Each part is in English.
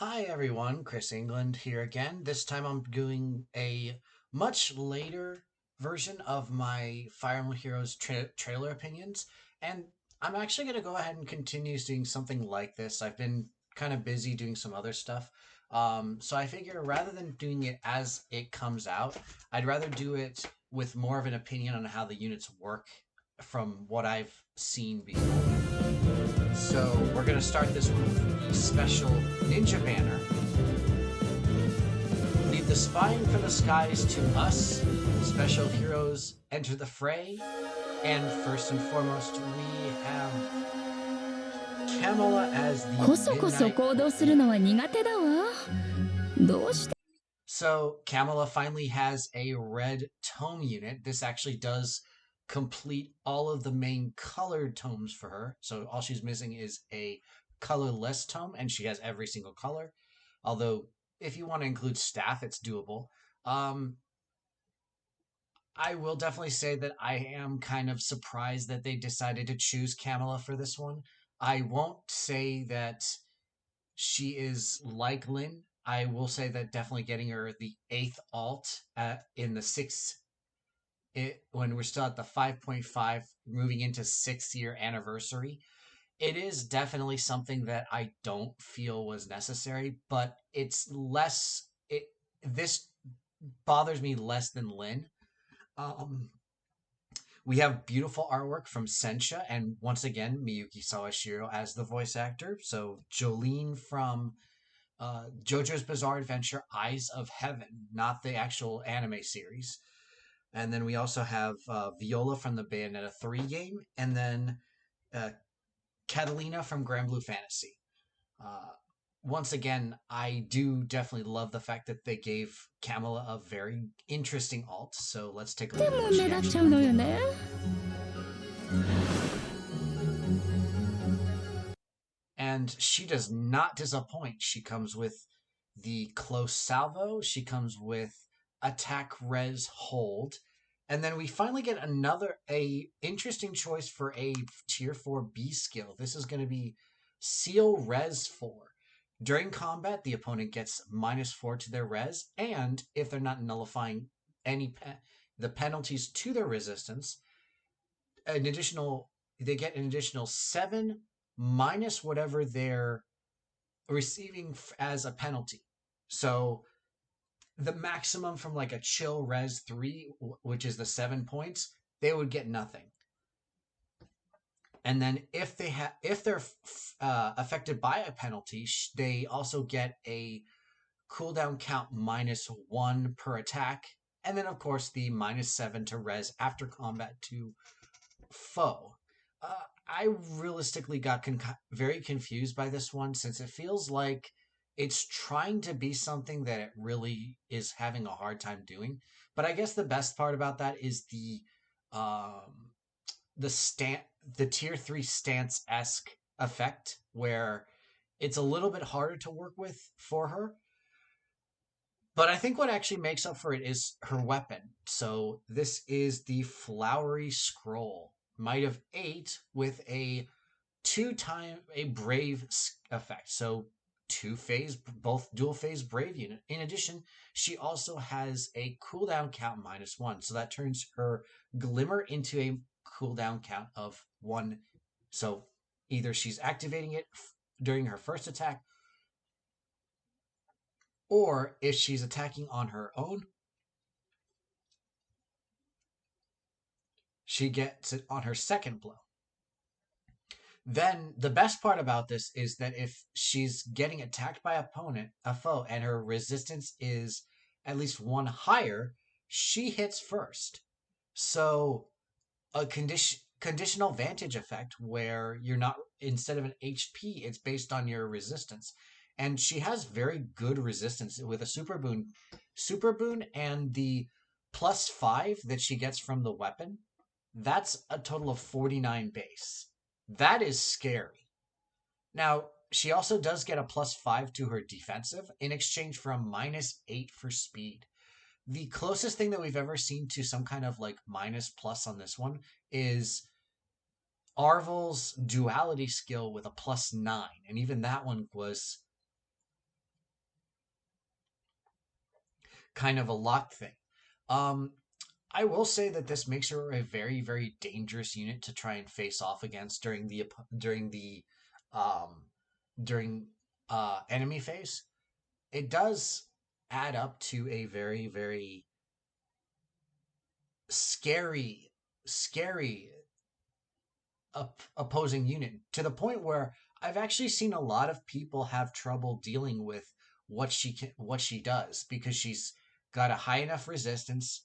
Hi everyone, Chris England here again. This time I'm doing a much later version of my Fire Emblem Heroes trailer opinions, and I'm actually going to go ahead and continue doing something like this. I've been kind of busy doing some other stuff, so I figure rather than doing it as it comes out, I'd rather do it with more of an opinion on how the units work from what I've seen before. So we're going to start this one with the special Ninja Banner. Leave the spine from the skies to us. Special heroes enter the fray. And first and foremost, we have Camilla as the こそこそ Midnight 行動する Queen. のは苦手だわ。どうして So Camilla finally has a red tome unit. This actually does complete all of the main colored tomes for her. So all she's missing is a colorless tome, and she has every single color. Although if you want to include staff, it's doable. Um, I will definitely say that I am kind of surprised that they decided to choose Camilla for this one. I won't say that she is like Lynn. I will say that definitely getting her the eighth alt in the sixth, when we're still at the 5.5, moving into 6th year anniversary, it is definitely something that I don't feel was necessary, but it's less. This bothers me less than Lynn. Um, we have beautiful artwork from Sensha, and once again, Miyuki Sawashiro as the voice actor. So Jolene from JoJo's Bizarre Adventure Eyes of Heaven, not the actual anime series. And then we also have Viola from the Bayonetta 3 game, and then uh, Catalina from Grand Blue Fantasy. Uh, Once again, I do definitely love the fact that they gave Camilla a very interesting alt. So let's take a look at what she 目立っち actually ゃうの looks よ like. ね。And she does not disappoint. She comes with the close salvo. She comes with attack res hold. And then we finally get a interesting choice for a tier 4 B skill. This is going to be seal res 4. During combat, the opponent gets -4 to their res, and if they're not nullifying the penalties to their resistance, an additional they get an additional 7 minus whatever they're receiving as a penalty. So the maximum from like a chill res 3, which is the 7 points, they would get nothing. And then if they're affected by a penalty, they also get a cooldown count -1 per attack, and then of course the -7 to res after combat to foe. I realistically got very confused by this one, since it feels like it's trying to be something that it really is having a hard time doing. But I guess the best part about that is um, the tier 3 stance esque effect, where it's a little bit harder to work with for her. But I think what actually makes up for it is her weapon. So this is the Flowery Scroll, Might of 8, with a a brave effect. So both dual phase brave unit. In addition, she also has a cooldown count -1. So that turns her glimmer into a cooldown count of 1. So either she's activating it during her first attack, or if she's attacking on her own, she gets it on her second blow. Then the best part about this is that if she's getting attacked by a foe, and her resistance is at least 1 higher, she hits first. So a conditional vantage effect, where you're not, instead of an HP, it's based on your resistance. And she has very good resistance with a super boon, and the +5 that she gets from the weapon. That's a total of 49 base. That is scary. Now, she also does get a +5 to her defensive in exchange for a -8 for speed. The closest thing that we've ever seen to some kind of like minus plus on this one is Arvel's duality skill with a +9. And even that one was kind of a lock thing. I will say that this makes her a very, very dangerous unit to try and face off against um, during enemy phase. It does add up to a very, very scary opposing unit, to the point where I've actually seen a lot of people have trouble dealing with what she does, because she's got a high enough resistance.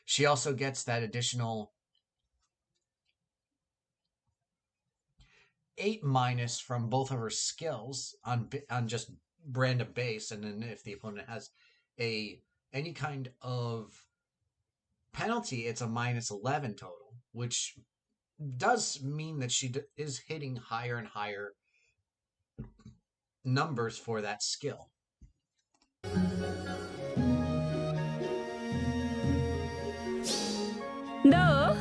She also gets that additional 8- from both of her skills on just random base, and then if the opponent has a any kind of penalty, it's a -11 total, which does mean that she is hitting higher and higher numbers for that skill. No.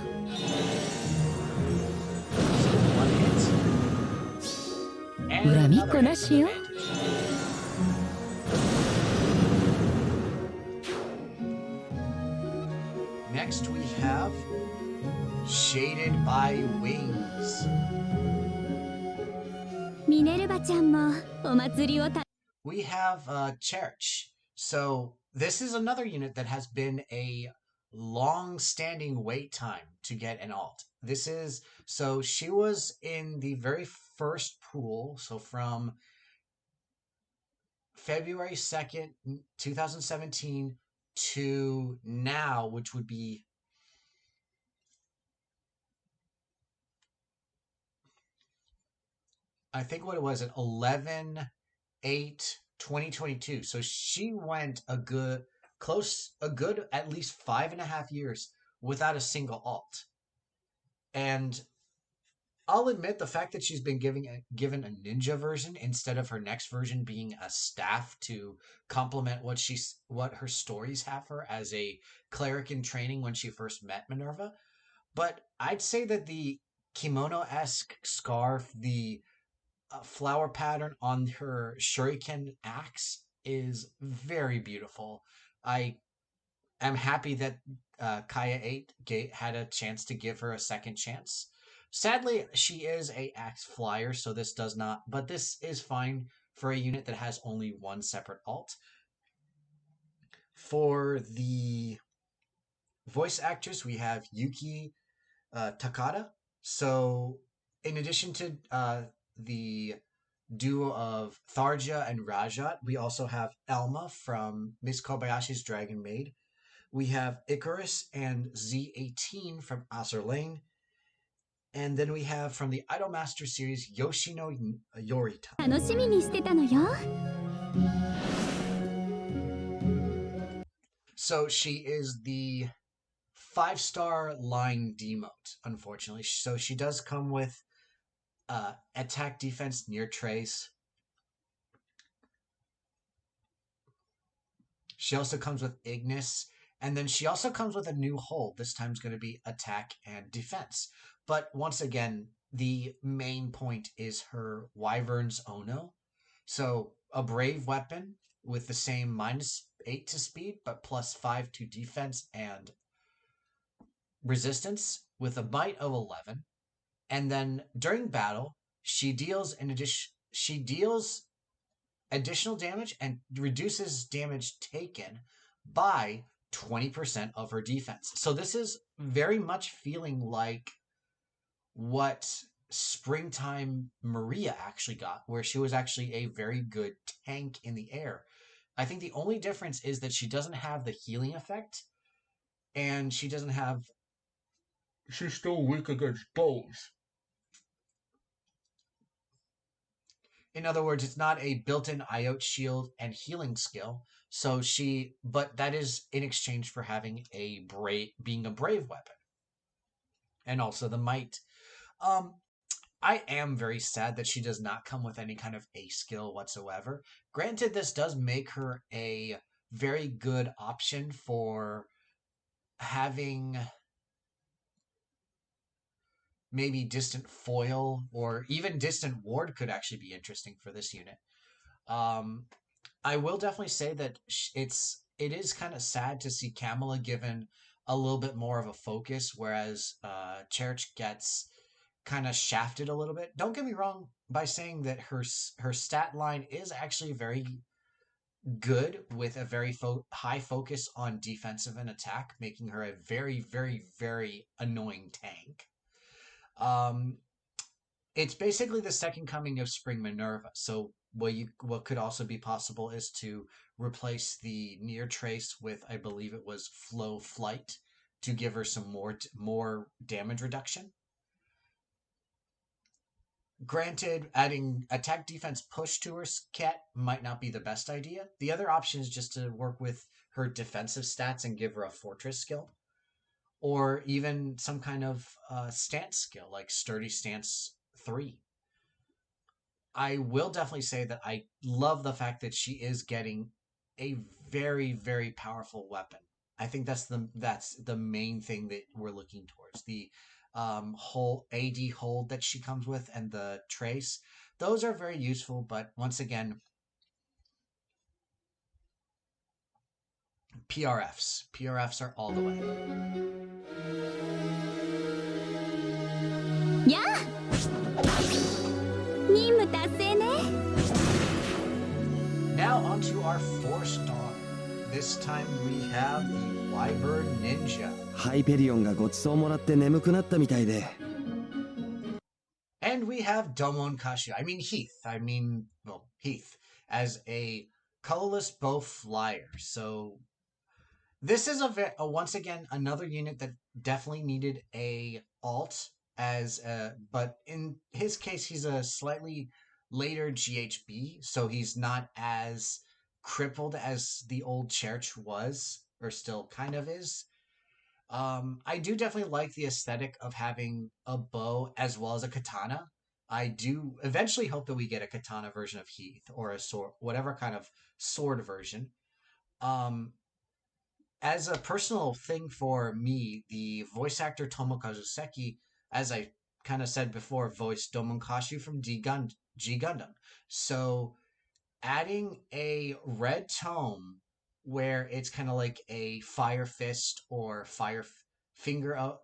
One hit. And another hit with advantage. Next we have Shaded by Wings. We have Cherche. So this is another unit that has been a long-standing wait time to get an alt. So she was in the very first pool, so from February 2nd, 2017 to now, which would be I think what it was at 11/8/2022. So she went a good at least 5.5 years without a single alt. And I'll admit, the fact that she's been given a ninja version instead of her next version being a staff to complement what her stories have her as a cleric in training when she first met Minerva. But I'd say that the kimono-esque scarf, the flower pattern on her shuriken axe is very beautiful. I am happy that Kaya 8 had a chance to give her a second chance. Sadly, she is a axe flyer, so this does not, but this is fine for a unit that has only one separate alt. For the voice actress, we have Yuuki Takada. So in addition to the duo of Tharja and Rajat, we also have Elma from Miss Kobayashi's Dragon Maid. We have Icarus and Z18 from Azur Lane. And then we have from the Idolmaster series, Yoshino Yorita. So she is the 5-star line demote, unfortunately. So she does come with attack, defense, near trace. She also comes with Ignis, and then she also comes with a new hold. This time's going to be attack and defense. But once again, the main point is her Wyvern's Ono. So a brave weapon with the same -8 to speed, but +5 to defense and resistance, with a might of 11. And then during battle, she deals additional damage and reduces damage taken by 20% of her defense. So this is very much feeling like what Springtime Maria actually got, where she was actually a very good tank in the air. I think the only difference is that she doesn't have the healing effect, and she's still weak against bows. In other words, it's not a built-in IOT shield and healing skill. But that is in exchange for having being a brave weapon, and also the might. I am very sad that she does not come with any kind of A skill whatsoever. Granted, this does make her a very good option for having maybe distant foil, or even distant ward could actually be interesting for this unit. I will definitely say that it is kind of sad to see Camilla given a little bit more of a focus, whereas Cherche gets kind of shafted a little bit. Don't get me wrong by saying that her stat line is actually very good with a very high focus on defensive and attack, making her a very, very, very annoying tank. Um, it's basically the second coming of Spring Minerva. So what could also be possible is to replace the near trace with, I believe it was Flow Flight, to give her some more damage reduction. Granted, adding attack defense push to her cat might not be the best idea. The other option is just to work with her defensive stats and give her a fortress skill, or even some kind of stance skill like Sturdy Stance 3. I will definitely say that I love the fact that she is getting a very, very powerful weapon. I think that's the main thing that we're looking towards. The whole AD hold that she comes with and the trace. Those are very useful, but once again, PRFs. PRFs are all the way. やあ任務達成ね Now onto our 4-star. This time we have the Wyvern Ninja. ハイペリオンがごちそうもらって眠くなったみたいで。 And we have Tomokazu. Heath as a colorless bow flyer. So this is once again another unit that definitely needed a alt but in his case he's a slightly later GHB, so he's not as crippled as the old Cherche was, or still kind of is. I do definitely like the aesthetic of having a bow as well as a katana. I do eventually hope that we get a katana version of Heath, or a sword, whatever kind of sword version. As a personal thing for me, the voice actor Tomokazu Seki, as I kind of said before, voiced Tomokazu from G Gundam. So adding a red tome where it's kind of like a fire fist or finger of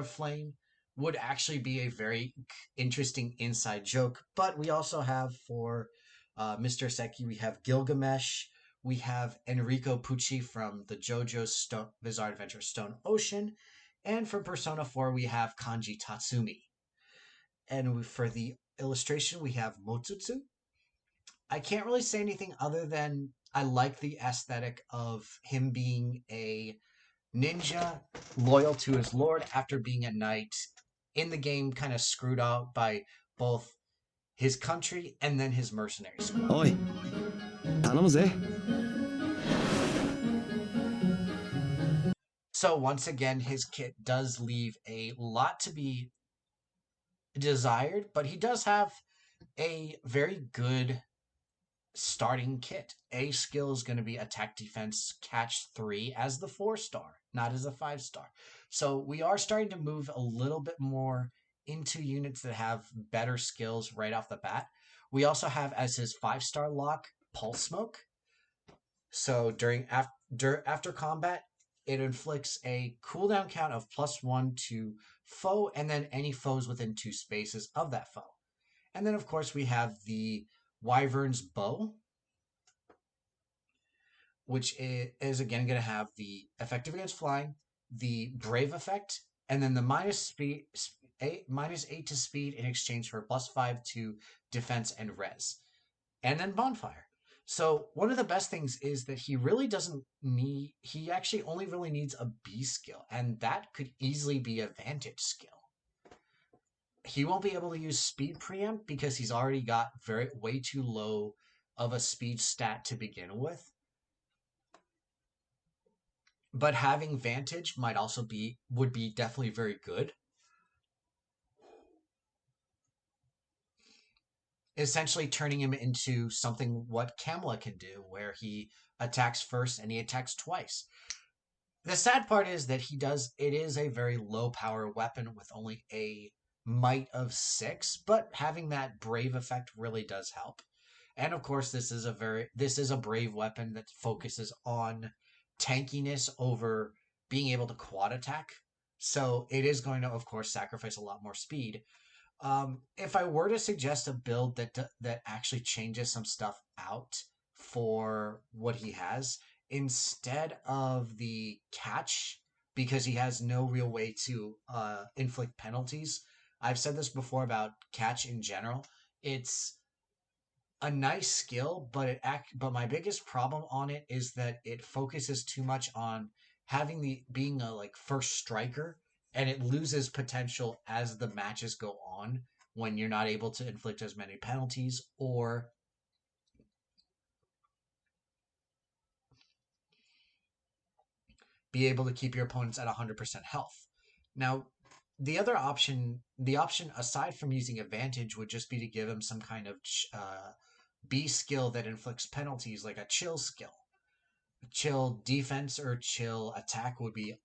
flame would actually be a very interesting inside joke. But we also have for Mr. Seki, we have Gilgamesh, we have Enrico Pucci from the JoJo's Bizarre Adventure Stone Ocean, and for Persona 4 we have Kanji Tatsumi. And for the illustration we have Motsutsu. I can't really say anything other than I like the aesthetic of him being a ninja loyal to his lord after being a knight in the game, kind of screwed out by both his country and then his mercenary squad. おい、頼むぜ。 So once again, his kit does leave a lot to be desired, but he does have a very good starting kit. A skill is going to be attack defense catch 3 as the 4-star, not as a 5-star. So we are starting to move a little bit more into units that have better skills right off the bat. We also have as his 5-star lock Pulse Smoke. So after combat, it inflicts a cooldown count of +1 to foe and then any foes within 2 spaces of that foe. And then of course we have the Wyvern's Bow, which is again going to have the effective against flying, the Brave effect, and then the -8 to speed in exchange for +5 to defense and res. And then Bonfire. So one of the best things is that he actually only really needs a B skill, and that could easily be a Vantage skill. He won't be able to use speed preempt because he's already got way too low of a speed stat to begin with. But having Vantage would be definitely very good. Essentially turning him into something what Camilla can do, where he attacks first and he attacks twice. The sad part is that it is a very low power weapon with only a might of 6, but having that Brave effect really does help. And of course, this is a brave weapon that focuses on tankiness over being able to quad attack. So it is going to, of course, sacrifice a lot more speed. If I were to suggest a build that actually changes some stuff out for what he has, instead of the catch, because he has no real way to inflict penalties. I've said this before about catch in general. It's a nice skill, but my biggest problem on it is that it focuses too much on being a like first striker, and it loses potential as the matches go on when you're not able to inflict as many penalties or be able to keep your opponents at 100% health. Now, the option aside from using advantage would just be to give him some kind of B skill that inflicts penalties, like a chill skill. Chill defense or chill attack would be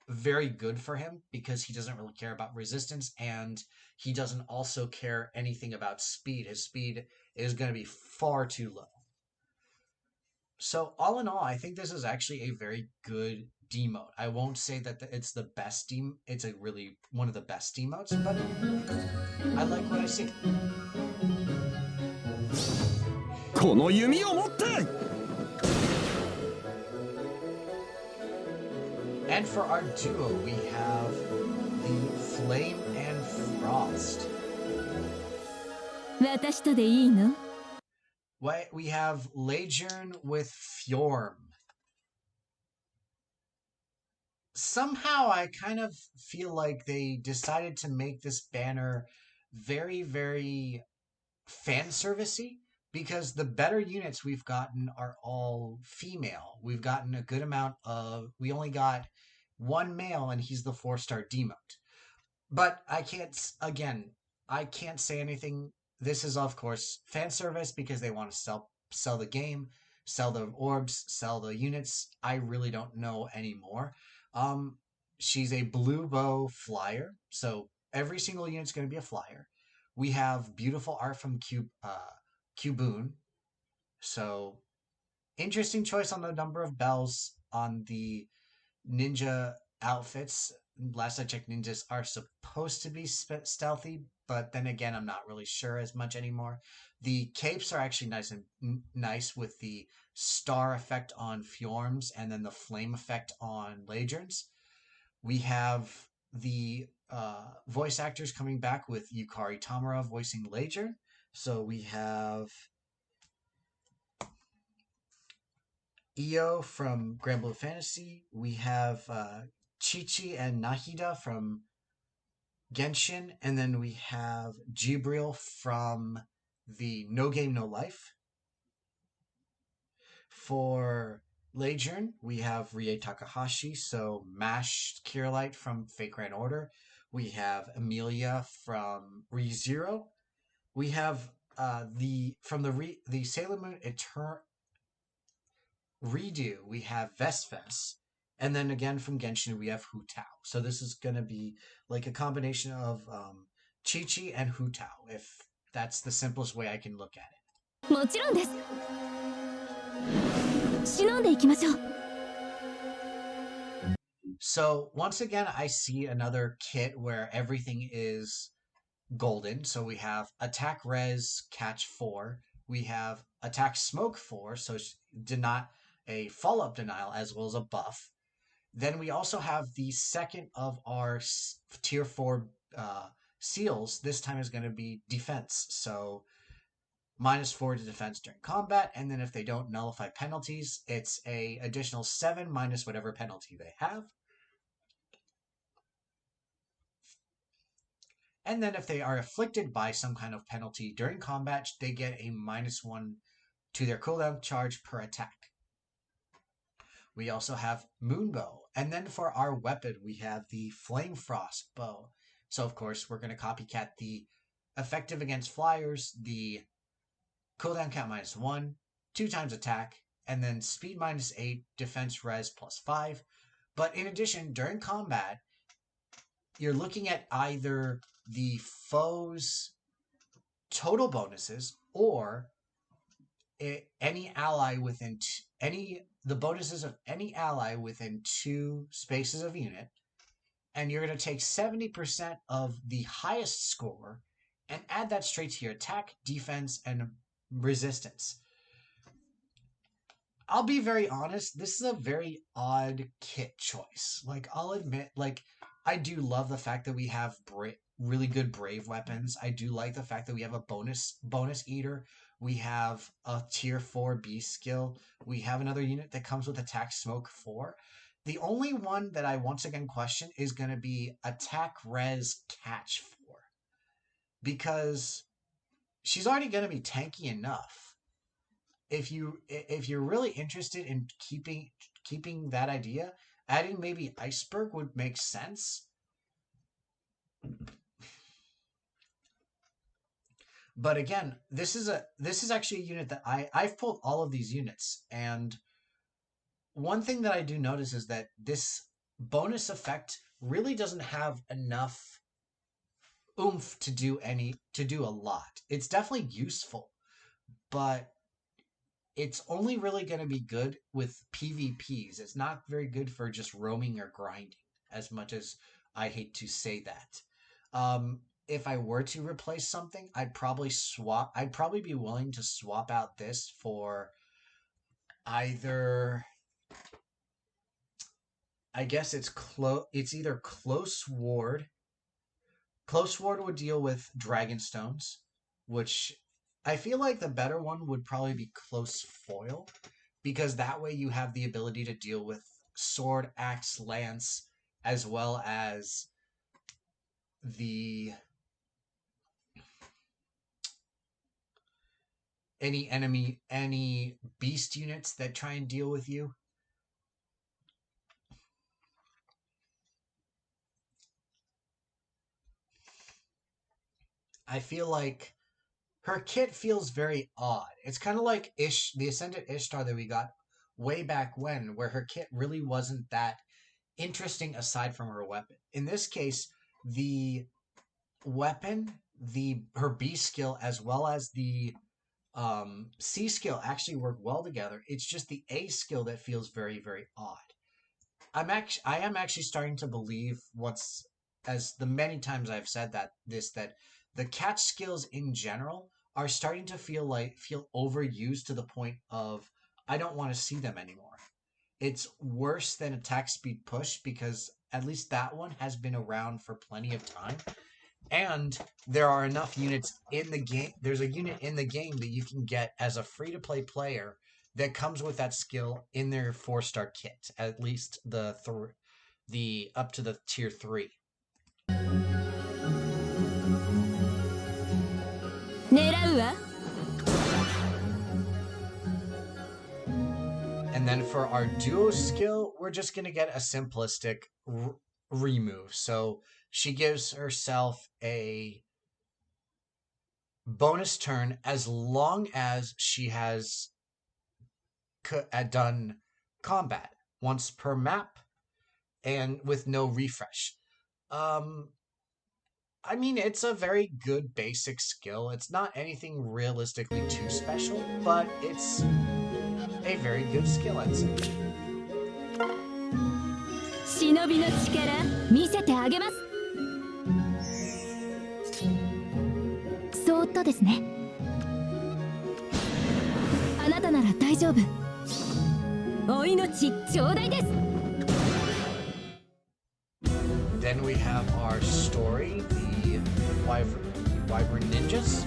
very good for him because he doesn't really care about resistance, and he doesn't also care anything about speed. His speed is going to be far too low. So all in all, I think this is actually a very good demote. I won't say that it's the best it's a really one of the best demotes, but I like what I see. この弓を持って And for our duo, we have the Flame and Frost. 私とでいいの？ We have Laegjarn with Fjorn. Somehow I kind of feel like they decided to make this banner very, very fan servicey, because the better units we've gotten are all female. We've gotten a good amount of... We only got one male, and he's the 4-star demote. But I can't say anything. This is, of course, fan service because they want to sell the game, sell the orbs, sell the units. I really don't know anymore. She's a blue bow flyer, so every single unit's going to be a flyer. We have beautiful art from Cubone. So, interesting choice on the number of bells on the ninja outfits. Last I checked, ninjas are supposed to be stealthy, but then again, I'm not really sure as much anymore. The capes are actually nice with the star effect on Fjorms and then the flame effect on Laegjarns. We have the voice actors coming back with Yukari Tamura voicing Laegjarn. So we have Io from Grand Blue Fantasy. We have Chichi and Nahida from Genshin. And then we have Jibril from the No Game No Life. For Laegjarn, we have Rie Takahashi, so Mashed Kirillite from Fate Grand Order. We have Emilia from ReZero. We have the Sailor Moon Redo, we have Vestfest. And then again from Genshin, we have Hu Tao. So this is going to be like a combination of Chi-Chi and Hu Tao, if that's the simplest way I can look at it. もちろんです。忍んでいきましょう。 So once again, I see another kit where everything is golden. So we have attack res catch 4. We have attack smoke 4, so not a follow-up denial as well as a buff. Then we also have the second of our tier 4 seals. This time is going to be defense. So -4 to defense during combat, and then if they don't nullify penalties, it's a additional 7 minus whatever penalty they have. And then if they are afflicted by some kind of penalty during combat, they get a -1 to their cooldown charge per attack. We also have Moonbow. And then for our weapon, we have the Flame Frost bow. So of course, we're going to copycat the effective against flyers, the cooldown count -1, 2 times attack, and then speed -8, defense res +5. But in addition, during combat, you're looking at either the foe's total bonuses or any ally within the bonuses of any ally within 2 spaces of unit, and you're going to take 70% of the highest score and add that straight to your attack, defense, and resistance. I'll be very honest, this is a very odd kit choice. Like, I'll admit, like, I do love the fact that we have really good brave weapons. I do like the fact that we have a bonus eater. We have a tier 4 beast skill. We have another unit that comes with attack smoke 4. The only one that I once again question is going to be attack res catch 4. Because she's already going to be tanky enough. If you're really interested in keeping that idea, adding maybe Iceberg would make sense. But again, this is actually a unit that I've pulled all of these units, and one thing that I do notice is that this bonus effect really doesn't have enough oomph to do a lot. It's definitely useful, but it's only really going to be good with PvPs. It's not very good for just roaming or grinding, as much as I hate to say that. If I were to replace something, I'd probably be willing to swap out this for either, I guess it's either Close Ward. Close Ward would deal with Dragonstones, which I feel like the better one would probably be Close Foil, because that way you have the ability to deal with sword, axe, lance, as well as any beast units that try and deal with you. I feel like her kit feels very odd. It's kind of like the Ascendant Ishtar that we got way back when, where her kit really wasn't that interesting aside from her weapon. In this case, the weapon, her B skill, as well as the C skill actually work well together. It's just the A skill that feels very, very odd. I am actually starting to believe as the many times I've said that the catch skills in general are starting to feel overused to the point of I don't want to see them anymore. It's worse than attack speed push, because at least that one has been around for plenty of time. And there are enough units in the game. There's a unit in the game that you can get as a free-to-play player that comes with that skill in their 4-star kit. At least the up to the tier 3. And then for our duo skill, we're just going to get a simplistic remove. So she gives herself a bonus turn as long as she has done combat once per map and with no refresh. I mean, it's a very good basic skill. It's not anything realistically too special, but it's a very good skill, I'd say. 忍びの力見せてあげます。そーっとですね。あなたなら大丈夫。お命ちょうだいです。Then we have our story, the Wyvern Ninjas.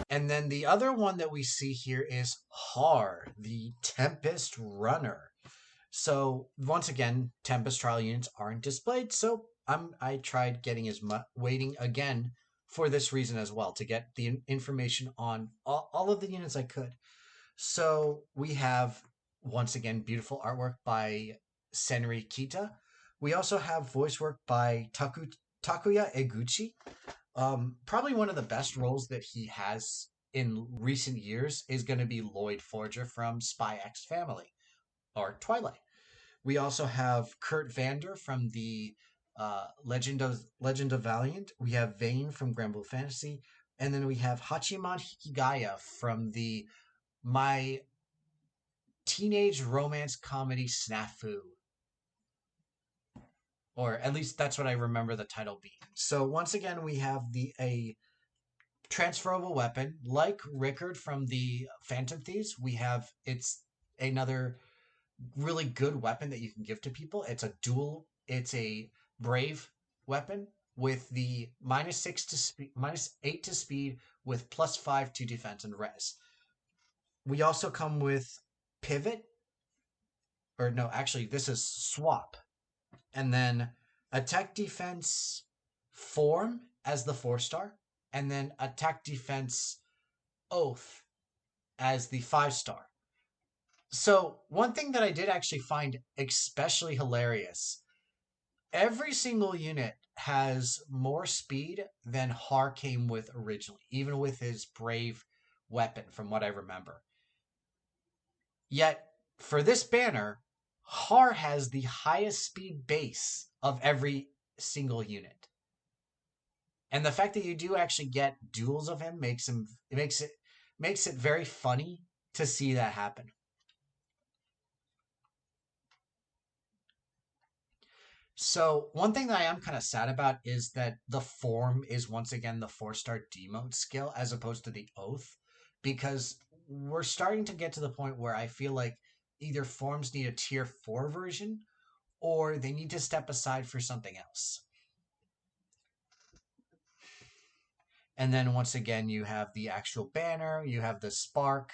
And then the other one that we see here is Haar, the Tempest Runner. So once again, Tempest trial units aren't displayed, so I tried getting waiting again for this reason as well, to get the information on all of the units I could. So we have, once again, beautiful artwork by Senri Kita. We also have voice work by Takuya Eguchi. Probably one of the best roles that he has in recent years is going to be Lloyd Forger from Spy X Family, or Twilight. We also have Kurt Vander from the Legend of Valiant. We have Vane from Granblue Fantasy, And then we have Hachiman Hikigaya from the My Teenage Romance Comedy Snafu. Or at least that's what I remember the title being. So once again, we have a transferable weapon. Like Rickard from the Phantom Thieves, it's another really good weapon that you can give to people. It's a brave weapon with the -8 to speed with +5 to defense and res. We also come with pivot, or no, actually this is swap. And then attack defense form as the 4-star, and then attack defense oath as the 5-star. So one thing that I did actually find especially hilarious, every single unit has more speed than Haar came with originally, even with his brave weapon from what I remember. Yet for this banner, Haar has the highest speed base of every single unit. And the fact that you do actually get duels of him makes it very funny to see that happen. So one thing that I am kind of sad about is that the form is once again the 4-star demote skill as opposed to the oath, because we're starting to get to the point where I feel like either forms need a tier 4 version or they need to step aside for something else. And then once again, you have the actual banner, you have the spark.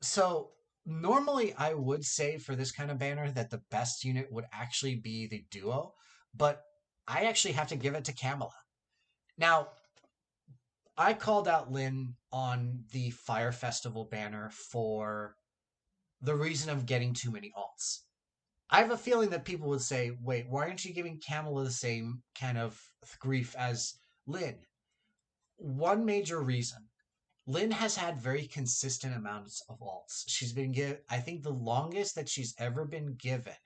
So normally I would say for this kind of banner that the best unit would actually be the duo, but I actually have to give it to Camilla. Now, I called out Lynn on the Fire Festival banner for the reason of getting too many alts. I have a feeling that people would say, wait, why aren't you giving Camilla the same kind of grief as Lynn? One major reason. Lynn has had very consistent amounts of alts. She's been given, I think the longest that she's ever been given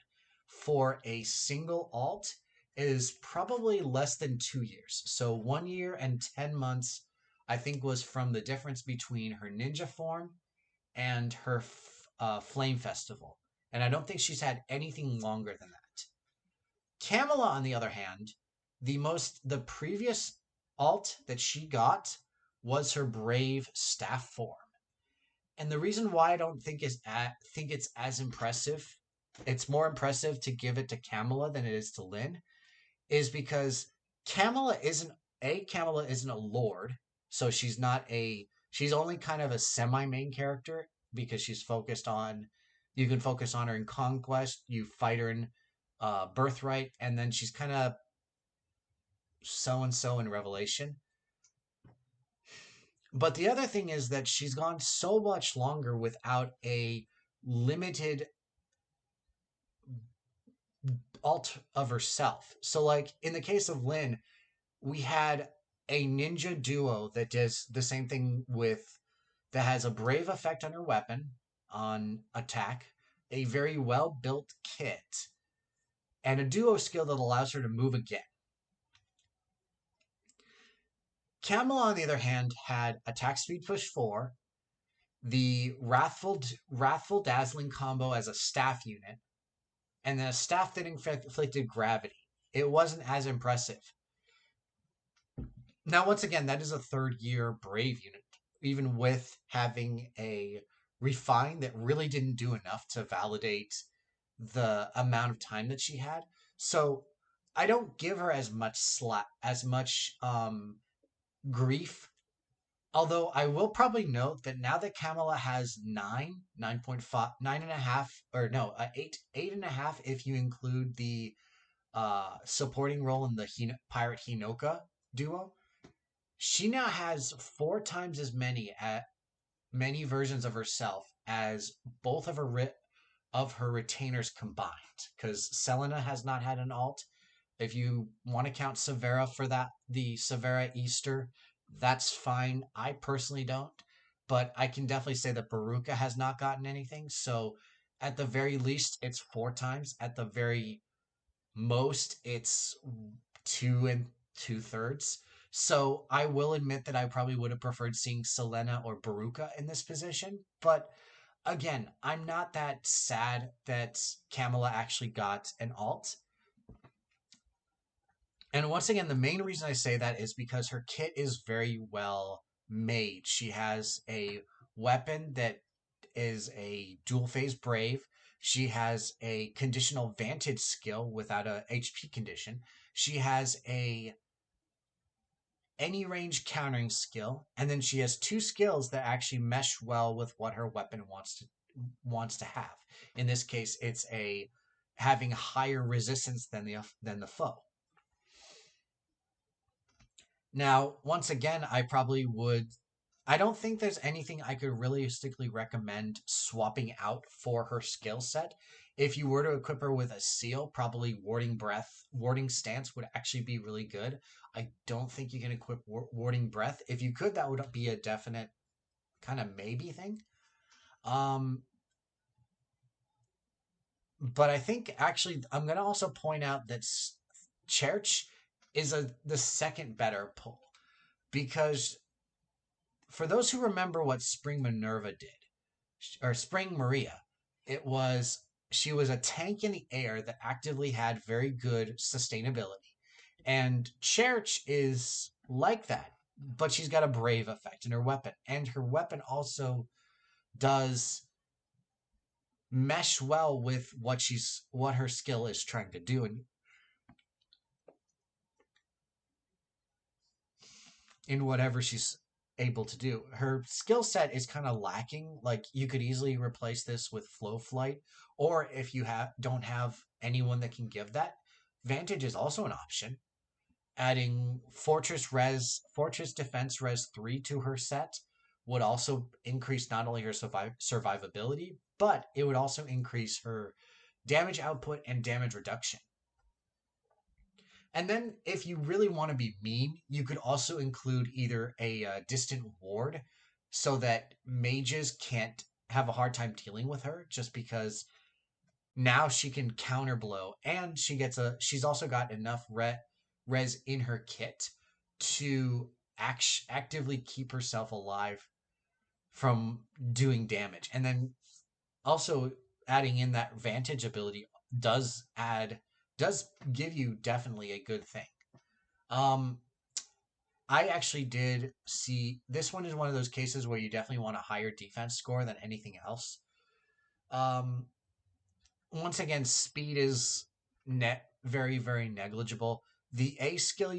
for a single alt is probably less than 2 years. So 1 year and 10 months, I think, was from the difference between her ninja form and her flame festival. And I don't think she's had anything longer than that. Camilla, on the other hand, the previous alt that she got was her brave staff form. And the reason why I don't think it's as impressive, it's more impressive to give it to Camilla than it is to Lynn, is because Camilla isn't a lord, so she's only kind of a semi-main character because you can focus on her in Conquest, you fight her in Birthright, and then she's kind of so-and-so in Revelation. But the other thing is that she's gone so much longer without a limited alt of herself. So like in the case of Lynn, we had a ninja duo that does the same thing that has a brave effect on her weapon on attack, a very well built kit, and a duo skill that allows her to move again. Camilla, on the other hand, had attack speed push 4, the Wrathful Dazzling combo as a staff unit, and then a staff that inflicted gravity. It wasn't as impressive. Now, once again, that is a 3rd year Brave unit, even with having a refine that really didn't do enough to validate the amount of time that she had. So I don't give her as much grief. Although I will probably note that now that Camilla has 9.5, 9.5, or no, 8.5 if you include the supporting role in the Pirate Hinoka duo, she now has 4 times as many versions of herself as both of her retainers combined. Because Selena has not had an alt. If you want to count Severa for that, the Severa Easter, that's fine. I personally don't. But I can definitely say that Baruka has not gotten anything. So at the very least, it's 4 times. At the very most, it's 2 2/3. So I will admit that I probably would have preferred seeing Selena or Baruka in this position. But again, I'm not that sad that Camilla actually got an alt. And once again, the main reason I say that is because her kit is very well made. She has a weapon that is a dual phase brave. She has a conditional vantage skill without a HP condition. She has a any range countering skill, and then she has two skills that actually mesh well with what her weapon wants to have. In this case, it's a having higher resistance than the foe. Now, once again, I probably would. I don't think there's anything I could realistically recommend swapping out for her skill set. If you were to equip her with a seal, probably warding stance would actually be really good. I don't think you can equip warding breath. If you could, that would be a definite kind of maybe thing. But I think actually I'm going to also point out that Cherche is the second better pull, because for those who remember what Spring Minerva did, or Spring Maria, she was a tank in the air that actively had very good sustainability. And Cherche is like that, but she's got a brave effect in her weapon. And her weapon also does mesh well with what her skill is trying to do. And in whatever she's able to do. Her skill set is kind of lacking. Like, you could easily replace this with Flow Flight, or if you don't have anyone that can give that, Vantage is also an option. Adding Fortress Defense Res 3 to her set would also increase not only her survivability, but it would also increase her damage output and damage reduction. And then, if you really want to be mean, you could also include either a distant ward so that mages can't have a hard time dealing with her, just because now she can counter blow, and she's also got enough res in her kit to actively keep herself alive from doing damage. And then also adding in that Vantage ability does give you definitely a good thing. I actually did see this one is one of those cases where you definitely want a higher defense score than anything else. Once again, speed is very, very negligible. The A skill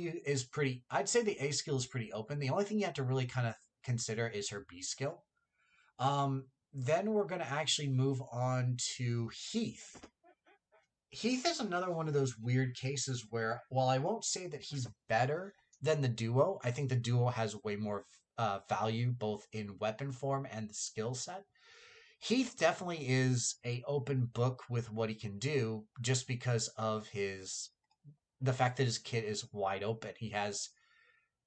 I'd say the A skill is pretty open. The only thing you have to really kind of consider is her B skill. Then we're going to actually move on to Heath. Heath is another one of those weird cases where, while I won't say that he's better than the duo, I think the duo has way more value both in weapon form and the skill set. Heath definitely is a open book with what he can do, just because of the fact that his kit is wide open. He has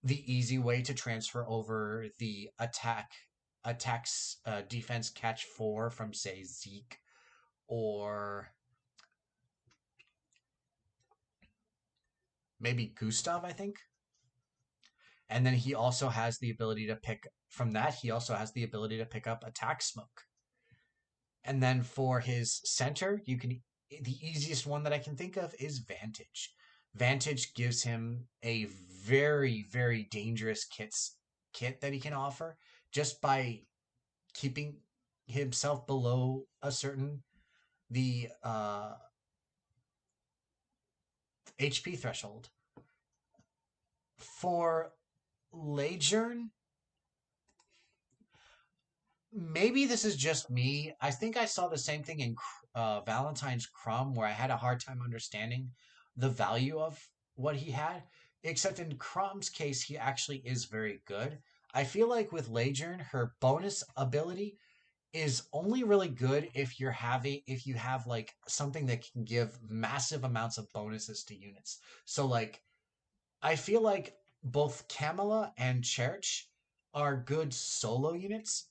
the easy way to transfer over the attacks defense catch 4 from, say, Zeke, or maybe Gustav, I think. And then he also has the ability to pick up attack smoke. And then for his center, the easiest one that I can think of is Vantage. Vantage gives him a very, very dangerous kit that he can offer just by keeping himself below the HP threshold. For Laegjarn, maybe this is just me. I think I saw the same thing in Valentine's Crumb, where I had a hard time understanding the value of what he had. Except in Crumb's case, he actually is very good. I feel like with Laegjarn, her bonus ability is only really good if you have like something that can give massive amounts of bonuses to units. So like, I feel like both Camilla and Cherche are good solo units.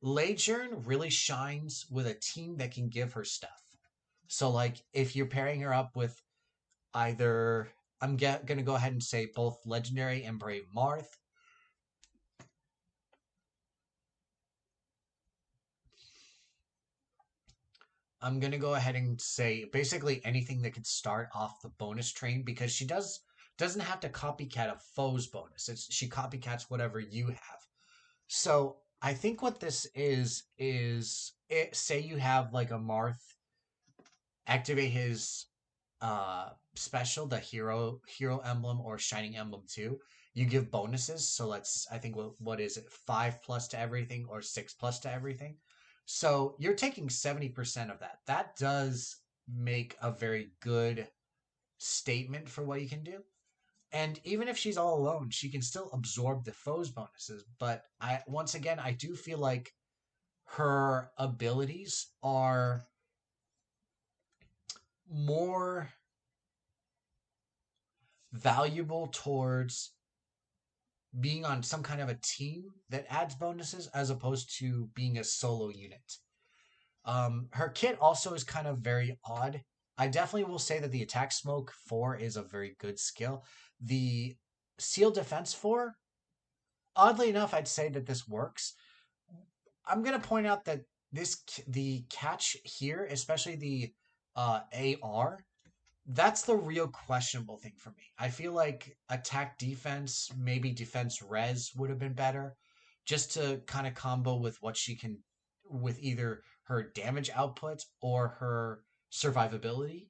Laegjarn really shines with a team that can give her stuff. So like, if you're pairing her up with either I'm gonna go ahead and say both Legendary and Brave Marth. I'm gonna go ahead and say basically anything that could start off the bonus train, because she doesn't have to copycat a foe's bonus. She copycats whatever you have. So I think what this is say you have like a Marth activate his special, the hero emblem or shining emblem too. You give bonuses. So I think what is it, 5+ to everything or 6+ to everything. So you're taking 70% of that. That does make a very good statement for what you can do. And even if she's all alone, she can still absorb the foe's bonuses. But once again, I do feel like her abilities are more valuable towards being on some kind of a team that adds bonuses as opposed to being a solo unit. Her kit also is kind of very odd. I definitely will say that the attack smoke 4 is a very good skill. The seal defense 4, oddly enough, I'd say that this works. I'm going to point out that the catch here, especially the AR, that's the real questionable thing for me. I feel like attack defense, maybe defense res would have been better, just to kind of combo with what she can, with either her damage output or her survivability.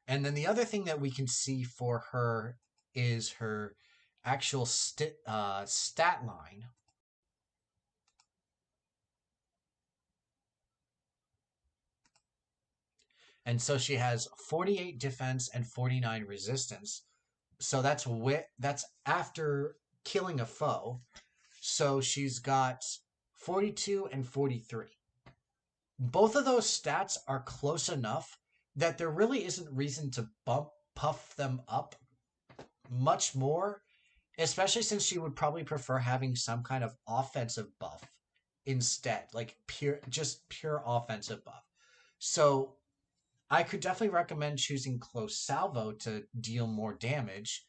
And then the other thing that we can see for her is her actual stat line. And so she has 48 defense and 49 resistance. So that's after killing a foe. So she's got 42 and 43. Both of those stats are close enough that there really isn't reason to puff them up much more, especially since she would probably prefer having some kind of offensive buff instead, like just pure offensive buff. So I could definitely recommend choosing Close Salvo to deal more damage.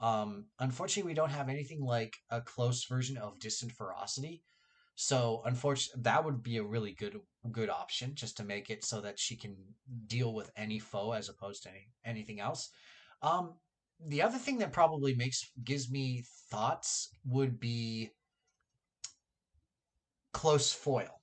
Unfortunately, we don't have anything like a close version of Distant Ferocity. So unfortunately, that would be a really good option, just to make it so that she can deal with any foe as opposed to anything else. The other thing that probably gives me thoughts would be Close Foil.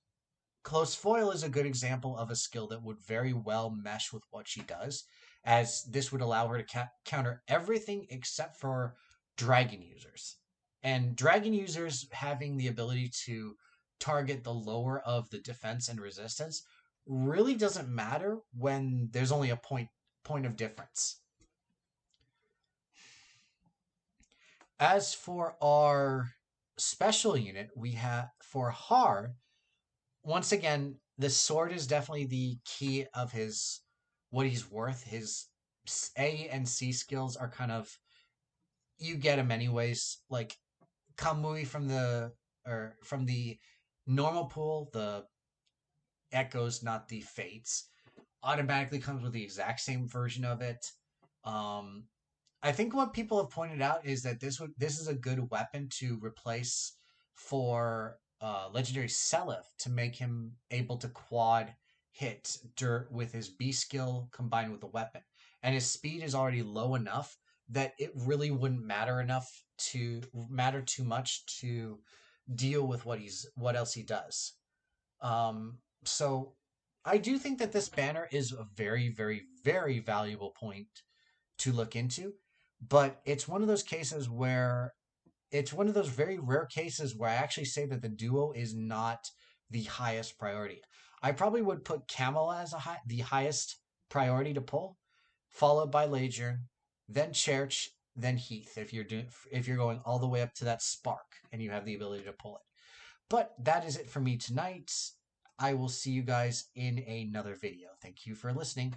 Close Foil is a good example of a skill that would very well mesh with what she does, as this would allow her to counter everything except for dragon users. And dragon users having the ability to target the lower of the defense and resistance really doesn't matter when there's only a point of difference. As for our special unit, we have for Haar, once again, the sword is definitely the key of what he's worth. His A and C skills are kind of, you get him anyways. Like Kamui from the normal pool, the echoes, not the fates, automatically comes with the exact same version of it. I think what people have pointed out is that this is a good weapon to replace for legendary Seliph, to make him able to quad hit dirt with his B skill combined with the weapon. And his speed is already low enough that it really wouldn't matter too much to deal with what else he does. So I do think that this banner is a very, very, very valuable point to look into, but it's one of those very rare cases where I actually say that the duo is not the highest priority. I probably would put Camilla as the highest priority to pull, followed by Laegjarn, then Cherche, then Heath. If you're going all the way up to that spark and you have the ability to pull it. But that is it for me tonight. I will see you guys in another video. Thank you for listening.